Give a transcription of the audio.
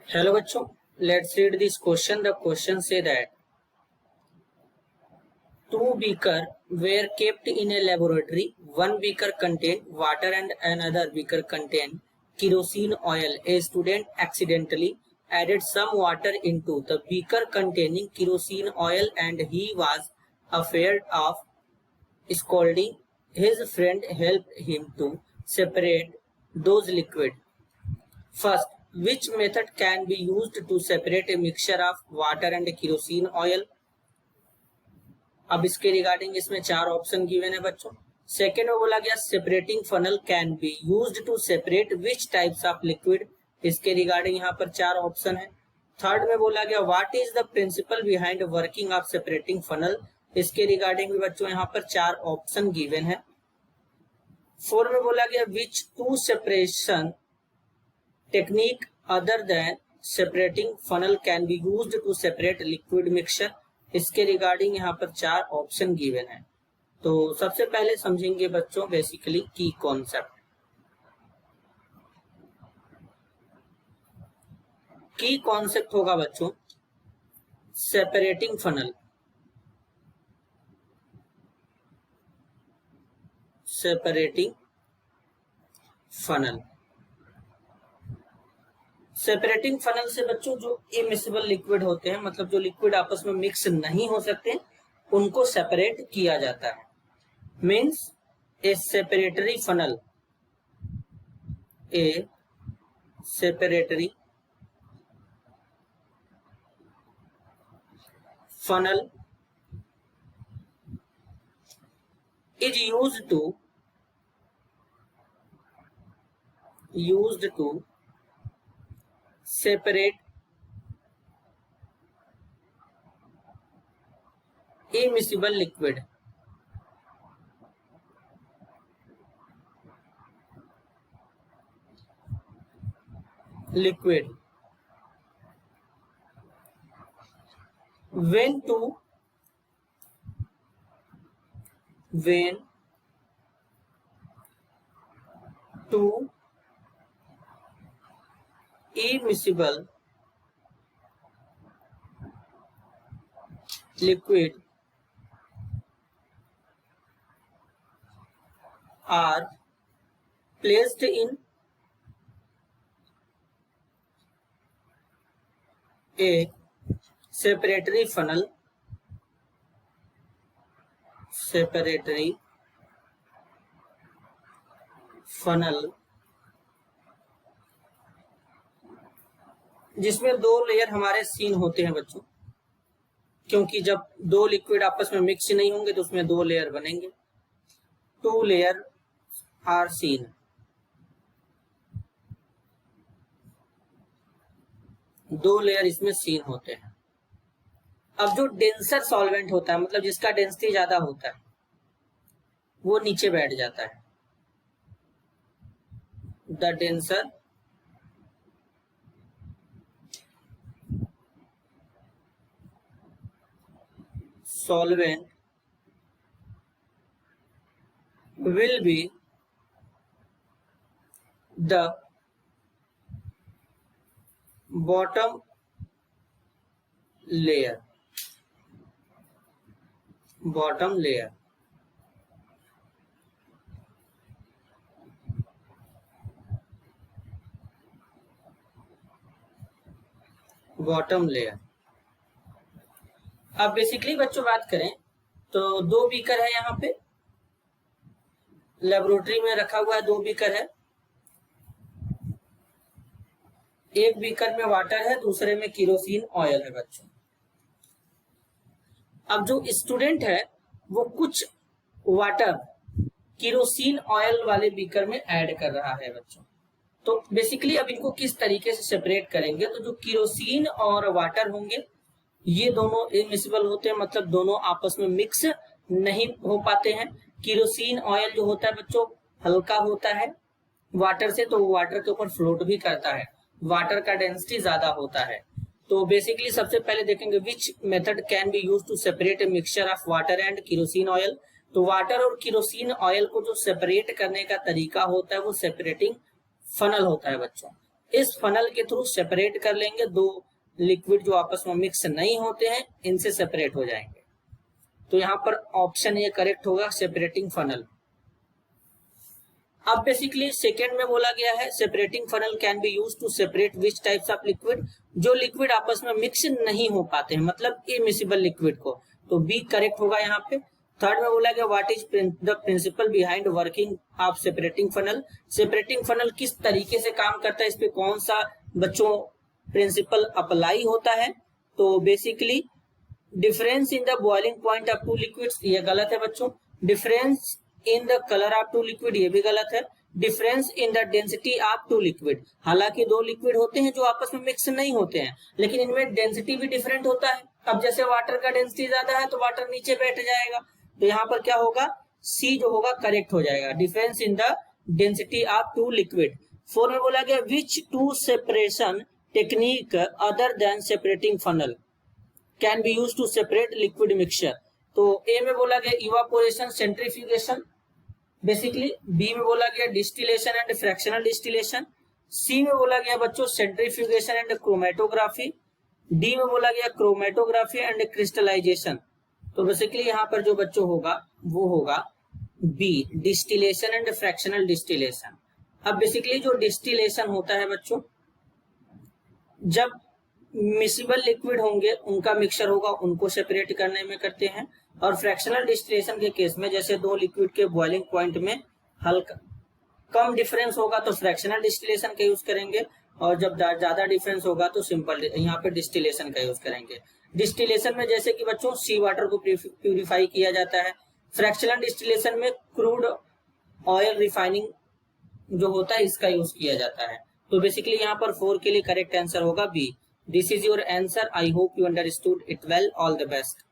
Hello बच्चों, let's read this question. The question say that two beaker were kept in a laboratory. One beaker contained water and another beaker contained kerosene oil. A student accidentally added some water into the beaker containing kerosene oil and he was afraid of scalding. His friend helped him to separate those liquids. First, which method can be used to separate a mixture of water and kerosene oil? अब इसके regarding इसमें चार option given है बच्चों। Second में बोला गया separating funnel can be used to separate which types of liquid. इसके रिगार्डिंग यहाँ पर चार ऑप्शन है। थर्ड में बोला गया what is the principle behind working of separating funnel. इसके रिगार्डिंग भी बच्चों यहाँ पर चार ऑप्शन गिवन है। फोर्थ में बोला गया which two separation technique other than separating funnel can be used to separate liquid mixture. इसके रिगार्डिंग यहाँ पर चार ऑप्शन गिवन है। तो सबसे पहले समझेंगे बच्चों बेसिकली की कॉन्सेप्ट। की कॉन्सेप्ट होगा बच्चों separating funnel. Separating funnel separating funnel से बच्चों जो इमिसिबल लिक्विड होते हैं, मतलब जो लिक्विड आपस में मिक्स नहीं हो सकते, उनको सेपरेट किया जाता है। Means a separatory funnel, a separatory funnel is used to separate immiscible liquid. When two immiscible liquid are placed in a separatory funnel, जिसमें दो लेयर हमारे सीन होते हैं बच्चों, क्योंकि जब दो लिक्विड आपस में मिक्स नहीं होंगे तो उसमें दो लेयर बनेंगे। Two layer are seen. दो लेयर इसमें सीन होते हैं। अब जो डेंसर सॉल्वेंट होता है, मतलब जिसका डेंसिटी ज्यादा होता है, वो नीचे बैठ जाता है। The denser solvent will be the bottom layer. Bottom layer. अब बेसिकली बच्चों बात करें तो दो बीकर है, यहाँ पे लेबोरेटरी में रखा हुआ है। दो बीकर है, एक बीकर में वाटर है, दूसरे में केरोसिन ऑयल है बच्चों। अब जो स्टूडेंट है वो कुछ वाटर केरोसिन ऑयल वाले बीकर में ऐड कर रहा है बच्चों। तो बेसिकली अब इनको किस तरीके से सेपरेट करेंगे, तो जो केरोसिन और वाटर होंगे ये दोनों इमिसिबल होते हैं, मतलब दोनों आपस में मिक्स नहीं हो पाते हैं। केरोसिन ऑयल जो होता है बच्चों हल्का होता है वाटर से, तो वाटर के ऊपर फ्लोट भी करता है, वाटर का डेंसिटी ज्यादा होता है। तो बेसिकली सबसे पहले देखेंगे which method can be use to separate a mixture of water and kerosene oil. तो वाटर और केरोसिन ऑयल को जो सेपरेट करने का तरीका होता है वो सेपरेटिंग फनल होता है बच्चों। इस फनल के थ्रू सेपरेट कर लेंगे, दो लिक्विड जो आपस में मिक्स नहीं होते हैं इनसे सेपरेट हो जाएंगे। तो यहाँ पर ऑप्शन ए करेक्ट होगा, सेपरेटिंग फनल। अब बेसिकली सेकेंड में बोला गया है separating funnel can be used to separate which types of liquid, जो लिक्विड आपस में मिक्स नहीं हो पाते हैं, मतलब इमिसिबल लिक्विड को, तो बी करेक्ट होगा यहाँ पे। थर्ड में बोला गया what is the principle behind working of separating funnel, separating funnel किस तरीके से काम करता है, इस पे कौन सा बच्चों प्रिंसिपल अप्लाई होता है। तो basically difference in the boiling point of two liquids, ये गलत है बच्चों। Difference in the colour of two liquid, ये भी गलत है। Difference in the density of two liquid, हालांकि दो लिक्विड होते हैं जो आपस में मिक्स नहीं होते हैं, लेकिन इनमें डेंसिटी भी डिफरेंट होता है। अब जैसे वाटर का डेंसिटी ज्यादा है तो वाटर नीचे बैठ जाएगा, तो यहाँ पर क्या होगा, सी जो होगा करेक्ट हो जाएगा, difference in the density of two liquid. Four में बोला गया which two separation technique other than separating funnel can be use to separate liquid mixture. तो ए में बोला गया इवापोरेशन, सेंट्रीफ्यूगेशन बेसिकली। बी में बोला गया डिस्टिलेशन एंड फ्रैक्शनल डिस्टिलेशन। सी में बोला गया बच्चों सेंट्रीफ्यूगेशन एंड क्रोमेटोग्राफी। डी में बोला गया क्रोमेटोग्राफी एंड क्रिस्टलाइजेशन। तो बेसिकली यहाँ पर जो बच्चों होगा वो होगा B, distillation and fractional distillation. अब बेसिकली जो डिस्टिलेशन होता है बच्चों, जब मिसिबल लिक्विड होंगे उनका मिक्सचर होगा, उनको सेपरेट करने में करते हैं। और फ्रैक्शनल डिस्टिलेशन के केस में जैसे दो लिक्विड के बॉइलिंग पॉइंट में हल्का कम डिफरेंस होगा तो फ्रैक्शनल डिस्टिलेशन का यूज करेंगे, और जब ज्यादा डिफरेंस होगा तो सिंपल यहाँ पे डिस्टिलेशन का यूज करेंगे। डिस्टिलेशन में जैसे कि बच्चों सी वाटर को प्यूरिफाई किया जाता है। फ्रैक्शनल डिस्टिलेशन में क्रूड ऑयल रिफाइनिंग जो होता है इसका यूज किया जाता है। तो बेसिकली यहाँ पर 4 के लिए करेक्ट आंसर होगा B. This is your answer. I hope you understood it well. All the best.